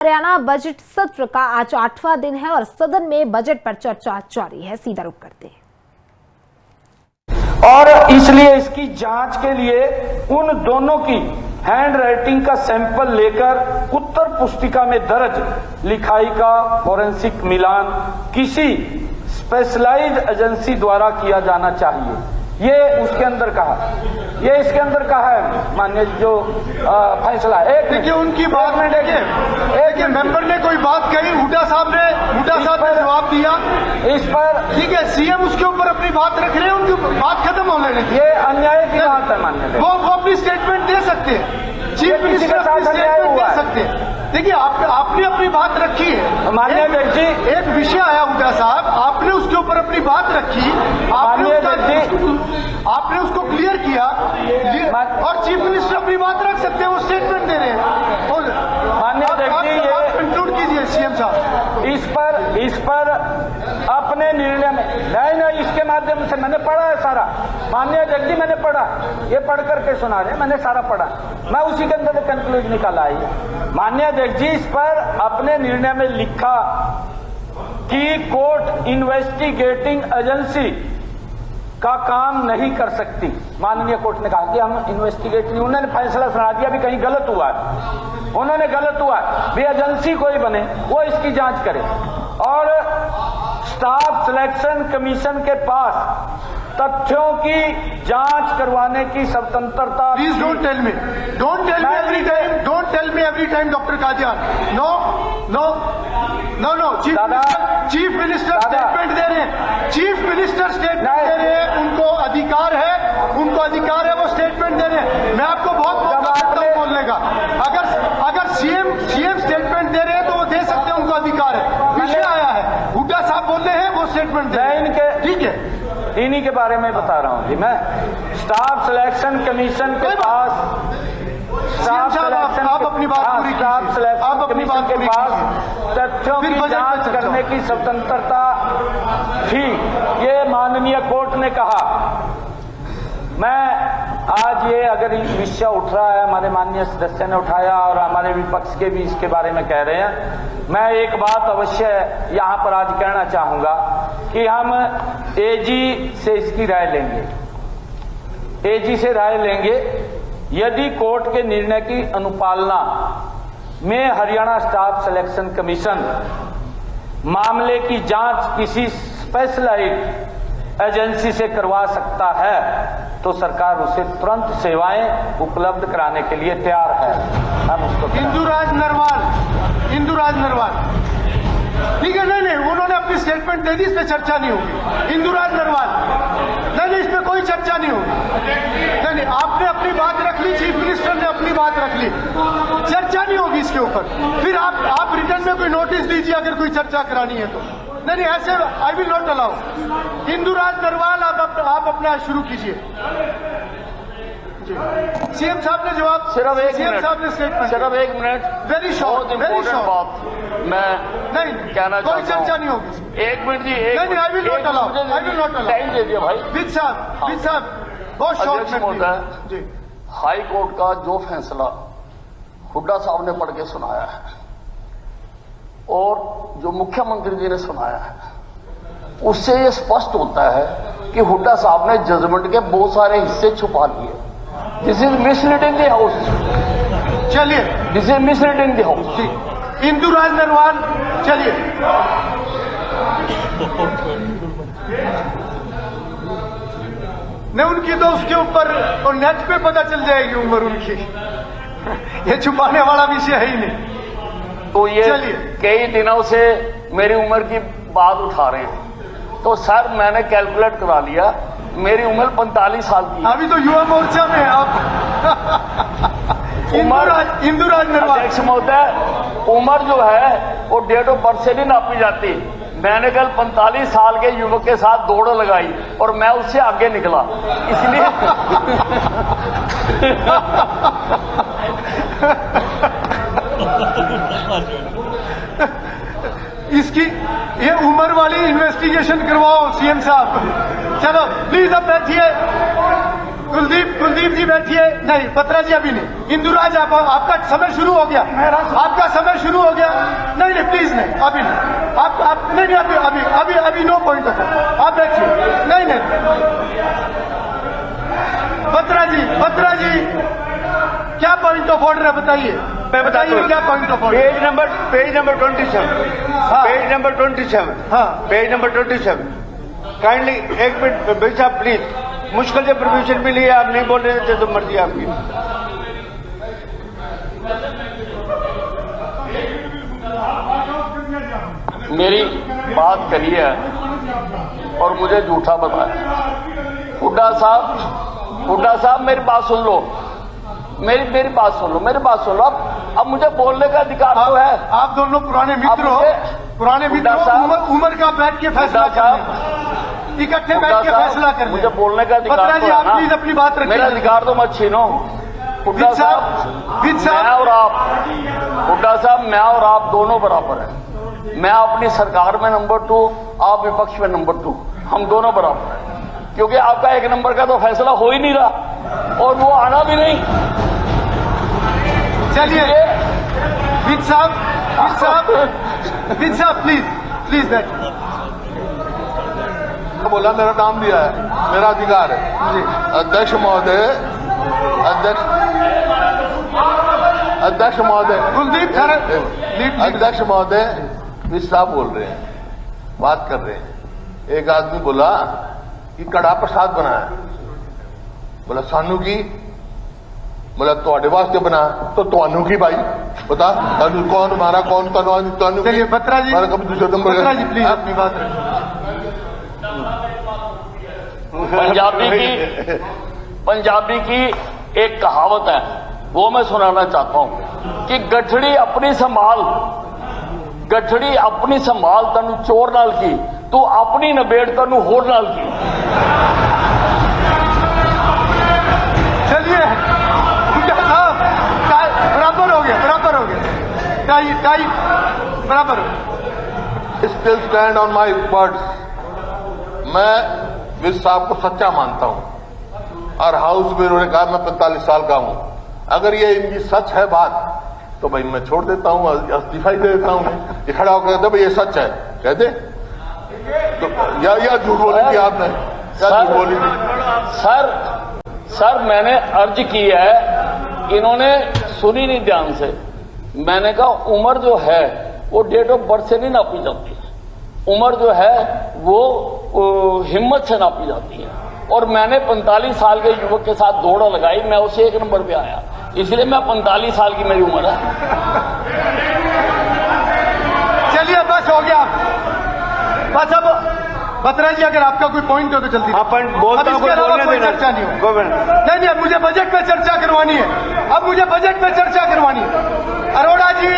Haryana budget सत्र का आज 8वां दिन है और सदन में बजट पर चर्चा जारी है। सीधा रुख करते हैं और इसलिए इसकी जांच के लिए उन दोनों की हैंड राइटिंग का सैंपल लेकर उत्तर पुस्तिका में दर्ज लिखाई का फोरेंसिक मिलान किसी स्पेशलाइज्ड एजेंसी द्वारा किया जाना चाहिए। ये उसके अंदर कहा, ये इसके अंदर कहा है मान्य जो फैसला। एक देखिए उनकी बात में देखिए मेंबर ने कोई बात कही, हुड्डा साहब ने जवाब दिया इस पर, ठीक है। सीएम उसके ऊपर अपनी बात रख रहे हैं, उनकी बात खत्म हो लेने दीजिए। ये अन्याय की बात है मान्य, वो अपनी स्टेटमेंट दे सकते हैं, चीफ मिनिस्टर अपनी स्टेटमेंट दे सकते हैं। देखिए आपने अपनी बात रखी है माननीय अध्यक्ष जी। एक विषय आया हुड्डा साहब, आपने उसके ऊपर अपनी बात रखी, आपने उसको क्लियर किया और चीफ मिनिस्टर अपनी बात रख सकते हैं, वो स्टेटमेंट दे रहे हैं। माननीय अध्यक्ष जी, ये कंक्लूड कीजिए सीएम साहब। इस पर अपने निर्णय में नहीं, इसके माध्यम से मैंने पढ़ा है सारा। माननीय अध्यक्ष जी मैंने पढ़ा, ये पढ़ करके सुना रहे, मैंने सारा पढ़ा, मैं उसी के अंदर कंक्लूड निकाला है। माननीय अध्यक्ष जी इस पर अपने निर्णय में लिखा कि कोर्ट इन्वेस्टिगेटिंग एजेंसी का काम नहीं कर सकती। माननीय कोर्ट ने कहा कि हम इन्वेस्टिगेट नहीं, उन्होंने फैसला सुना दिया भी कहीं गलत हुआ है, उन्होंने गलत हुआ है भी एजेंसी कोई बने वो इसकी जांच करे। और स्टाफ सिलेक्शन कमीशन के पास तथ्यों की जांच करवाने की स्वतंत्रता। Please don't tell me every time doctor Kadian. No chief minister statement दे रहे हैं, चीफ मिनिस्टर स्टेटमेंट दे रहे हैं, उनको अधिकार है वो स्टेटमेंट दे रहे हैं। मैं आपको बहुत मौका देता हूं बोलने का। अगर सीएम स्टेटमेंट दे रहे हैं तो वो दे सकते हैं, उनको अधिकार है। विषय आया है, हुड्डा साहब बोल रहे हैं, वो स्टेटमेंट दे रहे हैं, ठीक है। इन्हीं के बारे में बता रहा हूं जी मैं। स्टाफ सिलेक्शन कमीशन के पास आप अपनी बात पूरी कीजिए। आप अपनी बात के पास तथ्यों की जांच करने की स्वतंत्रता थी, ये माननीय कोर्ट ने कहा। मैं आज ये अगर विषय उठ रहा है, हमारे माननीय सदस्य ने उठाया और हमारे विपक्ष के भी इसके बारे में कह रहे हैं, मैं एक बात अवश्य यहां पर आज कहना चाहूंगा कि हम एजी से इसकी राय लेंगे, एजी से राय लेंगे। यदि कोर्ट के निर्णय की अनुपालना में हरियाणा स्टाफ सिलेक्शन कमीशन मामले की जांच किसी स्पेशलाइज्ड एजेंसी से करवा सकता है तो सरकार उसे तुरंत सेवाएं उपलब्ध कराने के लिए तैयार है। हम उसको इंदुराज नरवाल ठीक है। नहीं उन्होंने अपनी स्टेटमेंट दे दी, इस पे चर्चा नहीं होगी। इंदुराज नरवाल नहीं, इस पे कोई चर्चा नहीं होगी। नहीं आपने अपनी बात रख ली, चीफ मिनिस्टर ने अपनी बात रख ली, चर्चा नहीं होगी इसके ऊपर। फिर आप रिटर्न में कोई नोटिस दीजिए अगर कोई चर्चा करानी है तो। नहीं ऐसे आई will not allow. Induraj Narwal आप अपना शुरू कीजिए। सीएम साहब ने जवाब, सिर्फ एक मिनट वेरी शॉर्ट बात मैं नहीं कहना कोई चाहता हूं। चर्चा नहीं होगी। एक मिनट जी, नहीं I will not allow. Time दे दिया भाई। विद साहब बहुत शॉर्ट में जी। हाई कोर्ट का जो फैसला हुड्डा साहब ने पढ़ के सुनाया है और जो मुख्यमंत्री जी ने सुनाया है, उससे ये स्पष्ट होता है कि हुड्डा साहब ने जजमेंट के बहुत सारे हिस्से छुपा लिए। This is misleading the house. चलिए, this is misleading the house. Induraj Narwal चलिए। नहीं उनकी तो उसके ऊपर और नेट पे पता चल जाएगी उम्र उनकी। ये छुपाने वाला विषय है ही नहीं। तो ये कई दिनों से मेरी उम्र की बात उठा रहे हैं, तो सर मैंने कैलकुलेट करा लिया, मेरी उम्र 45 साल की। अभी तो युवा मोर्चा में आप। इंदुराज नरवाल अध्यक्ष महोदय, उम्र जो है वो डेट ऑफ बर्थ से नहीं नापी जाती। मैंने कल 45 साल के युवक के साथ दौड़ लगाई और मैं उससे आगे निकला, इसलिए इसकी ये उम्र वाली इन्वेस्टिगेशन करवाओ सीएम साहब। चलो प्लीज अब बैठिए। कुलदीप जी बैठिए। नहीं, बत्रा जी अभी नहीं। इंदुराज आपका समय शुरू हो गया, आपका समय शुरू हो गया। नहीं प्लीज नहीं, अभी नहीं। आप नहीं, अभी नो पॉइंट ऑफ। आप बैठिए। नहीं बत्रा जी क्या पॉइंट ऑफ ऑर्डर है बताइए। मैं बताइए क्या point of order. Page number 27। हाँ। Page number 27। हाँ। Page number 27। काइंडली एक मिनट भाई साहब प्लीज। मुश्किल से परमिशन मिली है, आप नहीं बोल रहे थे तो मर्जी आपकी। मेरी बात करी है और मुझे झूठा बताया। हुड्डा साहब मेरी बात सुन लो। मेरी बात सुन लो। अब मुझे बोलने का अधिकार तो है। आप दोनों पुराने मित्र हो, उम्र का बैठ के फैसला करना, इकट्ठे बैठ के फैसला करना। मुझे बोलने का अधिकार बत्रा जी तो है आप ना। प्लीज अपनी बात रखिए। मेरा अधिकार तो मत छीनो। हुड्डा साहब मैं और आप दोनों बराबर हैं। मैं अपनी सरकार में नंबर 2, आप विपक्ष में नंबर 2, हम दोनों बराबर हैं। क्योंकि आपका एक नंबर का तो फैसला हो ही नहीं रहा और वो आना भी नहीं। चलिए विज साहब प्लीज बैठिए। बोला मेरा नाम दिया है, मेरा अधिकार है। जी अध्यक्ष महोदय, कुलदीप अध्यक्ष महोदय विज साहब बोल रहे हैं, बात कर रहे हैं। एक आदमी बोला कि कड़ा प्रसाद बनाया, बोला सानू की, बोला ਤੁਹਾਡੇ वास्ते बना तो ਤੁਹਾਨੂੰ की भाई बता तनु कौन मारा कौन तनु। चलिए बत्रा जी, दूसरे नंबर बत्रा जी प्लीज अपनी बात रखिए। पंजाबी की एक कहावत है, वो मैं सुनाना चाहता हूं कि गठड़ी अपनी संभाल तनु चोर नाल की, तू अपनी नबेड़ तनु होर नाल की। चलिए बराबर हो गया। टाई बराबर हो गया। Still stand on my words. मैं विज साहब को सच्चा मानता हूं और हाउस में उन्होंने कहा मैं 45 साल का हूं। अगर ये इनकी सच है बात तो भाई मैं छोड़ देता हूं, इस्तीफा ही दे देता हूं। ये खड़ा होकर कहते भाई ये सच है, कह दे तो या झूठ बोली थी आपने, या झूठ बोली थी। सर मैंने अर्ज की है, इन्होंने सुनी नहीं ध्यान से। मैंने कहा उम्र जो है वो डेट ऑफ बर्थ से नहीं नापी जाती, उम्र जो है वो हिम्मत से नापी जाती है। और मैंने 45 साल के युवक के साथ दौड़ लगाई, मैं उसे 1 नंबर पे आया, इसलिए मैं 45 साल की मेरी उम्र है। चलिए बस हो गया, बस। अब बत्रा जी अगर आपका कोई पॉइंट हो तो जल्दी। हाँ पॉइंट बोलता हूँ, कोई चर्चा नहीं हो। नहीं अब मुझे बजट पे चर्चा करवानी है। अरोड़ा जी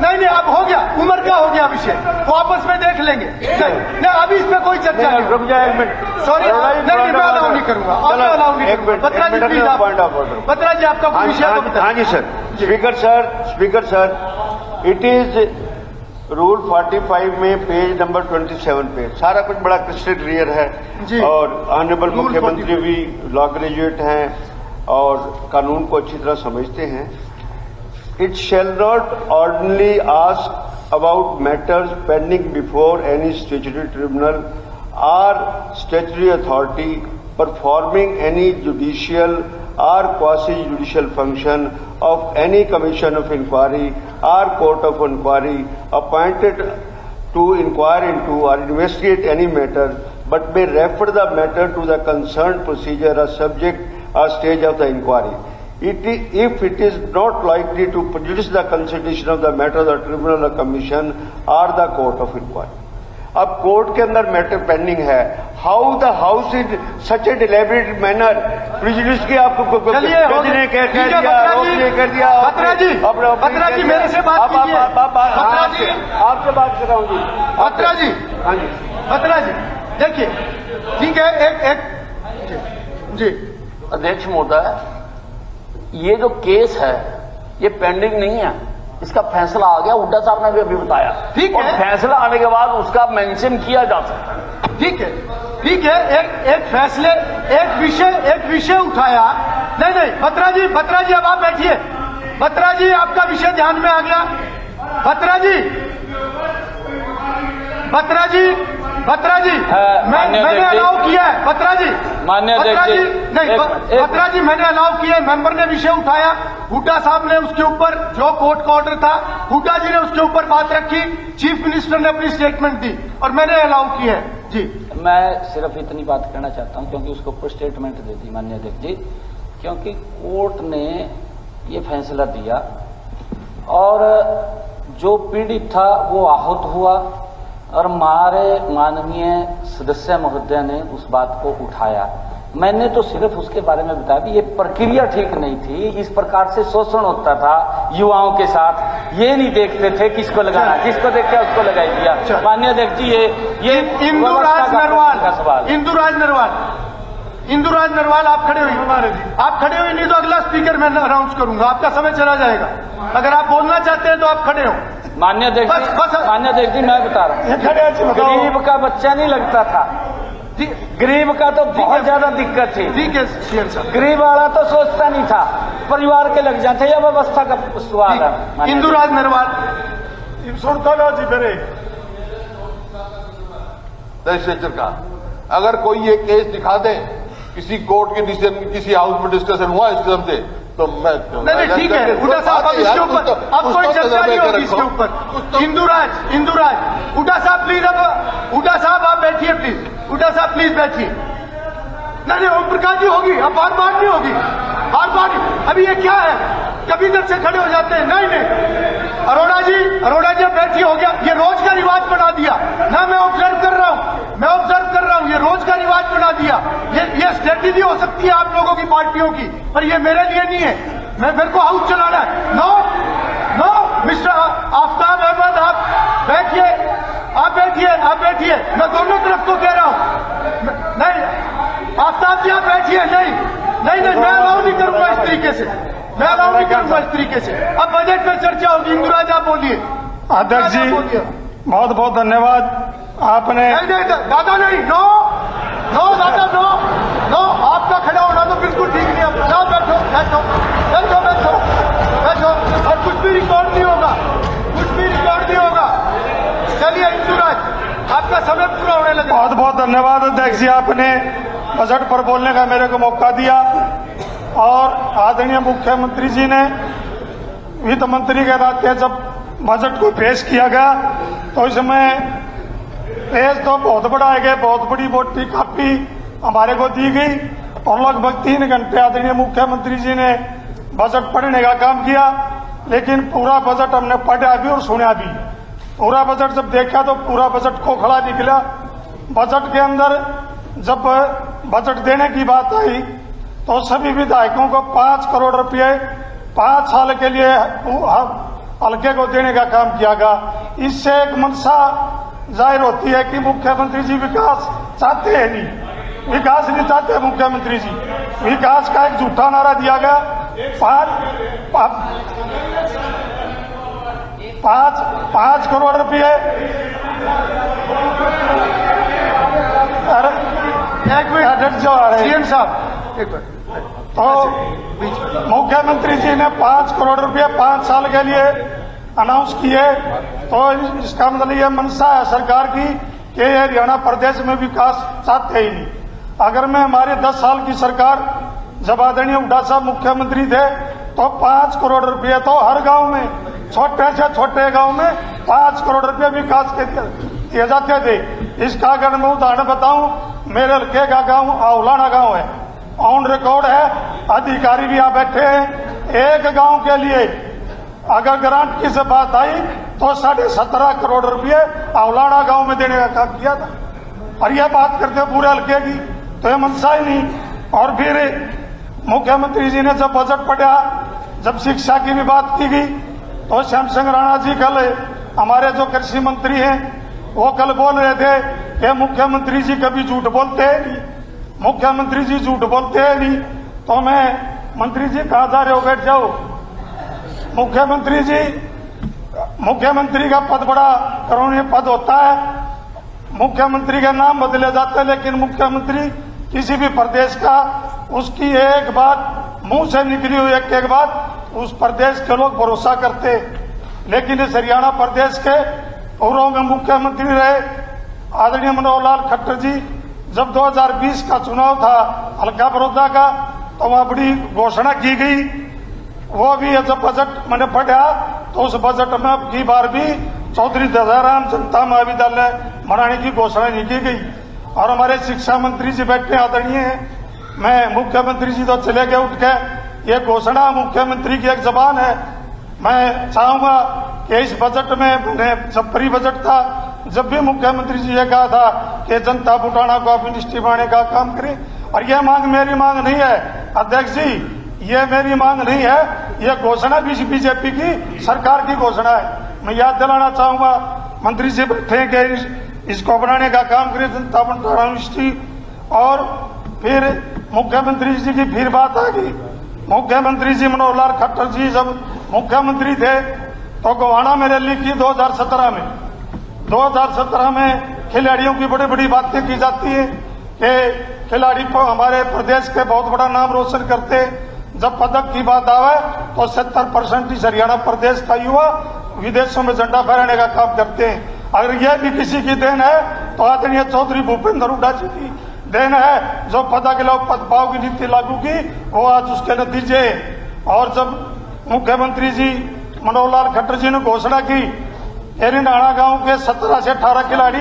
नहीं अब हो गया, उम्र का हो गया विषय, वो आपस में देख लेंगे। नहीं अभी इस पे कोई चर्चा नहीं। रुक जाए 1 मिनट। सॉरी नहीं मैं अलाउ नहीं करूंगा। बत्रा जी प्लीज, बत्रा जी आपका कोई विषय तो बताइए। हाँ जी sir. Speaker sir it is rule 45 में पेज नंबर 27 पे सारा कुछ बड़ा क्रिस्टल क्लियर है जी। और ऑनरेबल मुख्यमंत्री भी लॉ ग्रेजुएट हैं और कानून को अच्छी तरह समझते हैं। It shall not ordinarily ask about matters pending before any statutory tribunal और statutory authority performing any judicial or quasi-judicial function of any commission of inquiry or court of inquiry appointed to inquire into or investigate any matter, but may refer the matter to the concerned procedure or subject or stage of the inquiry. If it is not likely to prejudice the consideration of the matter of the tribunal or commission or the court of inquiry. अब court के अंदर matter pending है, how the house in such a deliberate manner prejudice की आपको कह दिया, बत्रा जी मेरे से बात कीजिए। आपसे बात कर रहा हूँ जी। बत्रा जी हाँ जी बत्रा जी देखिए ठीक है एक जी अध्यक्ष महोदय, ये जो केस है ये पेंडिंग नहीं है, इसका फैसला आ गया, हुड्डा साहब ने भी अभी बताया। ठीक है, और फैसला आने के बाद उसका मेंशन किया जा सकता है। ठीक है ठीक है, एक फैसले, एक विषय उठाया। नहीं, बत्रा जी अब आप बैठिए। बत्रा जी, आपका विषय ध्यान में आ गया। बत्रा जी, मैंने अलाउ किया है। बत्रा जी, बत्रा जी मैंने अलाउ किया है। मेंबर ने विषय उठाया, हुड्डा साहब ने उसके ऊपर, जो कोर्ट का ऑर्डर था, हुड्डा जी ने उसके ऊपर बात रखी, चीफ मिनिस्टर ने अपनी स्टेटमेंट दी और मैंने अलाउ किया है। जी, मैं सिर्फ इतनी बात कहना चाहता हूं, क्योंकि उसके ऊपर स्टेटमेंट दे दी माननीय अध्यक्ष जी, क्योंकि कोर्ट ने ये फैसला दिया और जो पीड़ित था वो आहत हुआ और हमारे माननीय सदस्य महोदय ने उस बात को उठाया। मैंने तो सिर्फ उसके बारे में बताया कि ये प्रक्रिया ठीक नहीं थी, इस प्रकार से शोषण होता था युवाओं के साथ, ये नहीं देखते थे किसको लगाना, जिसको देखा उसको लगाई दिया। माननीय अध्यक्ष जी, ये इंदुराज नरवाल आप खड़े हुई, नहीं तो अगला स्पीकर मैं अनाउंस करूंगा, आपका समय चला जाएगा। अगर आप बोलना चाहते हैं तो आप खड़े हो। माननीय अध्यक्ष जी, मैं बता रहा हूँ, गरीब का बच्चा नहीं लगता था, गरीब का तो बहुत ज्यादा दिक्कत थी। ठीक है सीएम साहब, गरीब वाला तो सोचता नहीं था, परिवार के लग जाते, यह व्यवस्था का सवाल है। इंदुराज नरवाल सुनता लो जी मेरे लेजिस्लेचर का, अगर कोई ये केस दिखा दे, किसी कोर्ट के डिसीजन, किसी हाउस में डिस्कशन हुआ इस किस्म से, तो मैं नहीं, ठीक है हुड्डा साहब, अब इसके ऊपर अब कोई चर्चा नहीं होगी इसके ऊपर। इंदुराज हुड्डा साहब प्लीज, अब हुड्डा साहब आप बैठिए प्लीज, हुड्डा साहब प्लीज बैठिए। नहीं, ओम प्रकाश जी होगी, अब बार बार नहीं होगी, बार बार। अभी ये क्या है, कभी इधर से खड़े हो जाते हैं। नहीं, अरोड़ा जी अब बैठिए, हो गया। ये रोज का रिवाज बना दिया ना, मैं ऑब्जर्व कर रहा हूँ, ये रोज का रिवाज बना दिया। ये स्ट्रेटेजी हो सकती है आप लोगों की पार्टियों की, पर ये मेरे लिए नहीं है। मेरे को हाउस चलाना है। नो मिस्टर आफ्ताब अहमद, आप बैठिए, मैं दोनों तरफ को कह रहा हूँ। नहीं आफ्ताब जी, आप बैठिए। नहीं, मैं अलाउ नहीं करूंगा इस तरीके से, अब बजट पर चर्चा होगी। इंदुराज आप बोलिए। अध्यक्ष जी, बहुत बहुत धन्यवाद। आपने नहीं दादा, नहीं, नो दादा, नो, आपका खड़ा होना तो बिल्कुल ठीक नहीं है। जाओ, बैठो, और कुछ भी रिकॉर्ड नहीं होगा। चलिए इंदुराज, आपका समय पूरा होने लगा। बहुत बहुत धन्यवाद अध्यक्ष जी, आपने बजट पर बोलने का मेरे को मौका दिया। और आदरणीय मुख्यमंत्री जी ने वित्त मंत्री के नाते जब बजट को पेश किया गया तो इसमें पेश तो बहुत बड़ा है, बहुत बड़ी मोटी कापी हमारे को दी गई और लगभग 3 घंटे आदरणीय मुख्यमंत्री जी ने बजट पढ़ने का काम किया। लेकिन पूरा बजट हमने पढ़ा भी और सुना भी। पूरा बजट जब देखा तो पूरा बजट खोखला निकला। बजट के अंदर जब बजट देने की बात आई तो सभी विधायकों को 5 करोड़ रुपए 5 साल के लिए हल्के को देने का काम किया गया। इससे एक मंशा जाहिर होती है कि मुख्यमंत्री जी विकास चाहते हैं नहीं, विकास नहीं चाहते मुख्यमंत्री जी। विकास का एक झूठा नारा दिया गया। 5 करोड़ रुपए। एक मिनट सीएम साहब, एक मिनट। तो मुख्यमंत्री जी ने 5 करोड़ रुपए 5 साल के लिए अनाउंस किए, तो इसका मतलब ये मंशा है सरकार की कि ये हरियाणा प्रदेश में विकास चाहते ही नहीं। अगर मैं हमारे 10 साल की सरकार, जब आदरणीय हुड्डा साहब मुख्यमंत्री थे, तो 5 करोड़ रुपए तो हर गांव में, छोटे से छोटे गांव में 5 करोड़ रुपए विकास के दिए जाते थे। इसका अगर मैं उदाहरण बताऊं, मेरे हल्के का गांव आउलाना गांव है, ऑन रिकॉर्ड है, अधिकारी भी यहाँ बैठे हैं। एक गांव के लिए अगर ग्रांट की से बात आई तो 17.5 करोड़ रुपए आउलाना गांव में देने का काम किया था। और यह बात करते पूरे हल्के की, तो ये मनसा ही नहीं। और फिर मुख्यमंत्री जी ने जब बजट पढ़ा, जब शिक्षा की भी बात की गई, तो श्याम सिंह राणा जी कल, हमारे जो कृषि मंत्री हैं, वो कल बोल रहे थे कि मुख्यमंत्री जी कभी झूठ बोलते हैं नहीं, मुख्यमंत्री जी झूठ बोलते हैं नहीं। तो मैं, मंत्री जी कहाँ जा रहे हो, बैठ जाओ। मुख्यमंत्री जी, मुख्यमंत्री का पद बड़ा करोड़ीय पद होता है। मुख्यमंत्री के नाम बदले जाते, लेकिन मुख्यमंत्री किसी भी प्रदेश का उसकी एक बात मुंह से निकली हुई एक बात उस प्रदेश के लोग भरोसा करते। लेकिन इस हरियाणा प्रदेश के पूर्व में मुख्यमंत्री रहे आदरणीय मनोहर लाल खट्टर जी, जब 2020 का चुनाव था हल्का बड़ौदा का, तो वहां बड़ी घोषणा की गई। वो भी जब बजट मैंने पढ़ा तो उस बजट में अब की बार भी चौधरी दयाराम जनता महाविद्यालय बनाने की घोषणा नहीं की गई। और हमारे शिक्षा मंत्री जी बैठे आदरणीय हैं, मैं मुख्यमंत्री जी तो चले गए उठ के, ये घोषणा मुख्यमंत्री की एक जबान है। मैं चाहूंगा कि इस बजट में मैंने जब प्री बजट था जब भी मुख्यमंत्री जी ये कहा था कि जनता बुटाना को आप यूनिवर्सिटी बनाने का काम करें। और यह मांग मेरी मांग नहीं है अध्यक्ष जी, ये मेरी मांग नहीं है, ये घोषणा भी बीजेपी की सरकार की घोषणा है। मैं याद दिलाना चाहूंगा मंत्री जी बैठे कि इसको बनाने का काम करें जनता बुटाना यूनिवर्सिटी। और फिर मुख्यमंत्री जी की फिर बात आ गई। मुख्यमंत्री जी मनोहर लाल खट्टर जी जब मुख्यमंत्री थे तो गोवाना में रैली की 2017 में। 2017 में खिलाड़ियों की बड़ी बड़ी बातें की जाती है कि खिलाड़ी हमारे प्रदेश के बहुत बड़ा नाम रोशन करते। जब पदक की बात आवे तो 70% इस हरियाणा प्रदेश का युवा विदेशों में झंडा फहराने का काम करते हैं। अगर यह भी किसी की देन है तो आदरणीय चौधरी भूपेंद्र हुड्डा जी की देन है, जो पदक लो पदभाव की नीति लागू की, वो आज उसके नतीजे। और जब मुख्यमंत्री जी मनोहर लाल खट्टर जी ने घोषणा की एरिनाड़ा गांव के 17 से 18 खिलाड़ी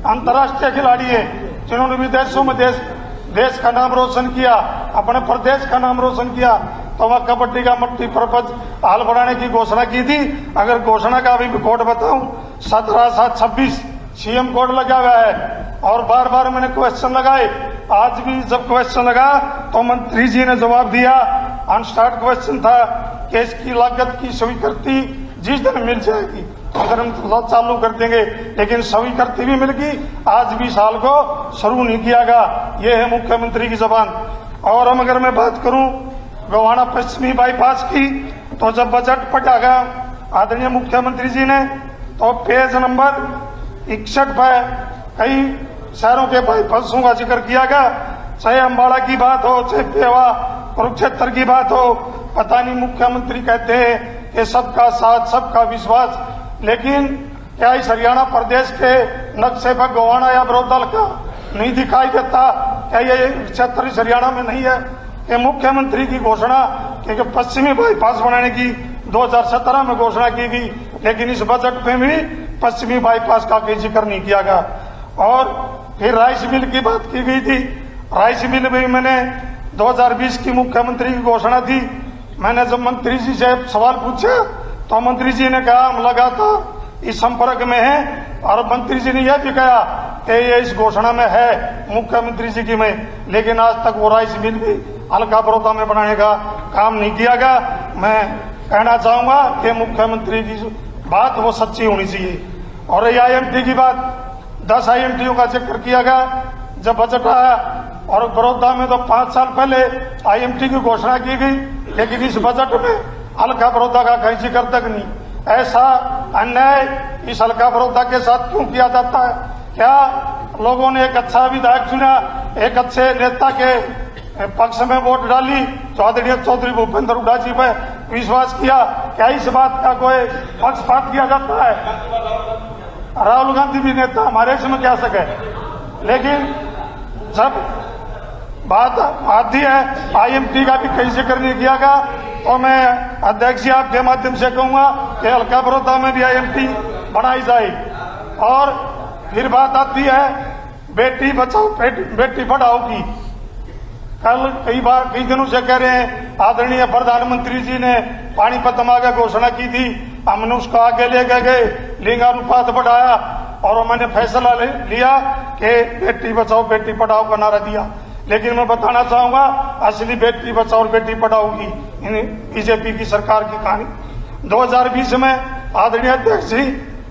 अंतर्राष्ट्रीय खिलाड़ी है जिन्होंने विदेशों में देश का नाम रोशन किया, अपने प्रदेश का नाम रोशन किया, तो वह कबड्डी का मल्टीपर्पज हॉल बनाने की घोषणा की थी। अगर घोषणा का अभी कोड बताऊं 17/7/26 सीएम कोड लगा हुआ है। और बार बार मैंने क्वेश्चन लगाए, आज भी जब क्वेश्चन लगा तो मंत्री जी ने जवाब दिया, अनस्टार्ट क्वेश्चन था कि इसकी लागत की स्वीकृति जिस दिन मिल जाएगी अगर हम चालू कर देंगे, लेकिन स्वीकृति भी मिल गई, आज भी साल को शुरू नहीं किया गया। ये है मुख्यमंत्री की जबान। और हम अगर मैं बात करूं गोवाना पश्चिमी बाईपास की, तो जब बजट पढ़ा गया आदरणीय मुख्यमंत्री जी ने तो पेज नंबर 61 पर कई शहरों के बाईपासों का जिक्र किया गया, चाहे अम्बाड़ा की बात हो, चाहे पेवा कुरुक्षेत्र की बात हो। पता नहीं मुख्यमंत्री कहते हैं कि सबका साथ सबका विश्वास, लेकिन क्या इस हरियाणा प्रदेश के नक्शे पर गोवाना या बड़ौदा का नहीं दिखाई देता? क्या ये क्षेत्र इस हरियाणा में नहीं है? कि मुख्यमंत्री की घोषणा कि पश्चिमी बाईपास बनाने की 2017 में घोषणा की गई, लेकिन इस बजट में भी पश्चिमी बाईपास का कोई जिक्र नहीं किया गया। और फिर राइस मिल की बात की गई थी। राइस मिल में मैंने 2020 की मुख्यमंत्री की घोषणा थी। मैंने जब मंत्री जी से सवाल पूछा तो मंत्री जी ने कहा हम लगातार इस संपर्क में हैं, और मंत्री जी ने यह भी कहा कि ये इस घोषणा में है मुख्यमंत्री जी की में, लेकिन आज तक वो राइस मिल भी हल्का बड़ौदा में बनाने का काम नहीं किया गया। मैं कहना चाहूंगा कि मुख्यमंत्री की बात वो सच्ची होनी चाहिए। और ये IMT की बात, 10 IMTओं का जिक्र किया गया जब बजट आया, और बड़ौदा में तो 5 साल पहले IMT की घोषणा की गई, लेकिन इस बजट में हल्का बड़ौदा का कहीं जिक्र तक नहीं। ऐसा अन्याय इस हल्का बड़ौदा के साथ क्यों किया जाता है? क्या लोगों ने एक अच्छा विधायक चुना, एक अच्छे नेता के पक्ष में वोट डाली, आदरणीय चौधरी भूपेंद्र हुड्डा जी पर विश्वास किया? क्या इस बात का कोई पक्षपात किया जाता है? राहुल गांधी भी नेता हमारे इसमें क्या सके, लेकिन जब बात आती है IMT का भी कहीं जिक्र नहीं किया गया। और मैं अध्यक्ष जी आपके माध्यम से कहूंगा कि हल्का बड़ौदा में भी IMT बनाई जाए। और फिर बात आती है बेटी बचाओ बेटी पढ़ाओ की। कल कई दिनों से कह रहे हैं आदरणीय प्रधानमंत्री जी ने पानीपत में आगे घोषणा की थी, हमने उसको आगे लेके गए, लिंगानुपात बढ़ाया, और मैंने फैसला लिया कि बेटी बचाओ बेटी पढ़ाओ का नारा दिया। लेकिन मैं बताना चाहूंगा असली बेटी बचाओ और बेटी पढ़ाओ की बीजेपी की सरकार की कहानी 2020 में आदरणीय अध्यक्ष जी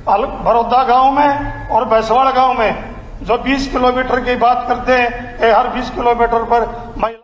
बड़ौदा गांव में और भैंसवाड़ा गांव में जो 20 किलोमीटर की बात करते हैं, हर 20 किलोमीटर पर महिला